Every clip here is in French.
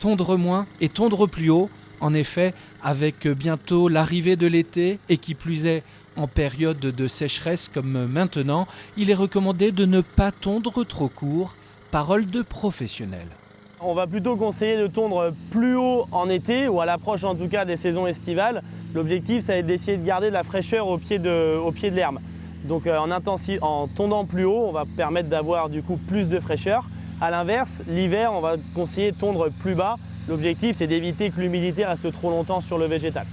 tondre moins et tondre plus haut. En effet, avec bientôt l'arrivée de l'été et qui plus est en période de sécheresse comme maintenant, il est recommandé de ne pas tondre trop court. Parole de professionnel. On va plutôt conseiller de tondre plus haut en été ou à l'approche en tout cas des saisons estivales. L'objectif, ça va être d'essayer de garder de la fraîcheur au pied de l'herbe. Donc en tondant plus haut, on va permettre d'avoir du coup plus de fraîcheur. A l'inverse, l'hiver, on va conseiller de tondre plus bas. L'objectif, c'est d'éviter que l'humidité reste trop longtemps sur le végétal.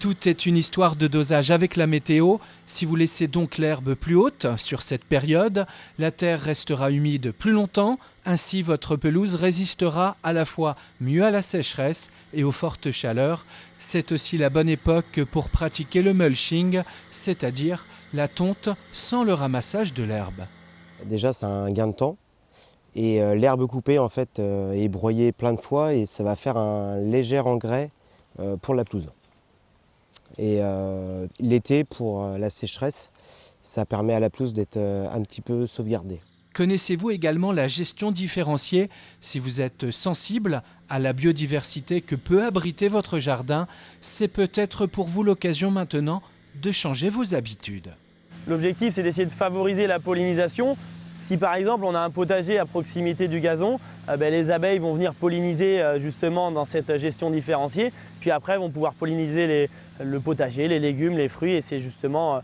Tout est une histoire de dosage avec la météo. Si vous laissez donc l'herbe plus haute sur cette période, la terre restera humide plus longtemps. Ainsi, votre pelouse résistera à la fois mieux à la sécheresse et aux fortes chaleurs. C'est aussi la bonne époque pour pratiquer le mulching, c'est-à-dire la tonte sans le ramassage de l'herbe. Déjà, c'est un gain de temps. Et l'herbe coupée en fait, est broyée plein de fois et ça va faire un léger engrais pour la pelouse. Et l'été, pour la sécheresse, ça permet à la pelouse d'être un petit peu sauvegardée. Connaissez-vous également la gestion différenciée? Si vous êtes sensible à la biodiversité que peut abriter votre jardin, c'est peut-être pour vous l'occasion maintenant de changer vos habitudes. L'objectif, c'est d'essayer de favoriser la pollinisation. Si par exemple on a un potager à proximité du gazon, les abeilles vont venir polliniser justement dans cette gestion différenciée. Puis après vont pouvoir polliniser le potager, les légumes, les fruits et c'est justement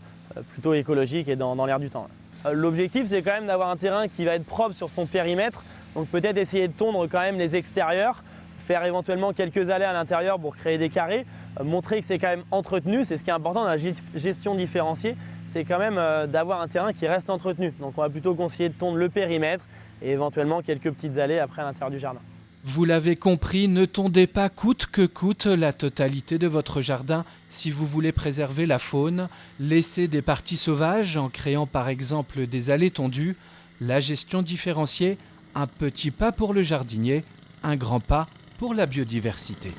plutôt écologique et dans l'air du temps. L'objectif, c'est quand même d'avoir un terrain qui va être propre sur son périmètre. Donc peut-être essayer de tondre quand même les extérieurs, faire éventuellement quelques allées à l'intérieur pour créer des carrés, montrer que c'est quand même entretenu. C'est ce qui est important dans la gestion différenciée, c'est quand même d'avoir un terrain qui reste entretenu. Donc on va plutôt conseiller de tondre le périmètre et éventuellement quelques petites allées après à l'intérieur du jardin. Vous l'avez compris, ne tondez pas coûte que coûte la totalité de votre jardin si vous voulez préserver la faune. Laissez des parties sauvages en créant par exemple des allées tondues. La gestion différenciée, un petit pas pour le jardinier, un grand pas pour la biodiversité.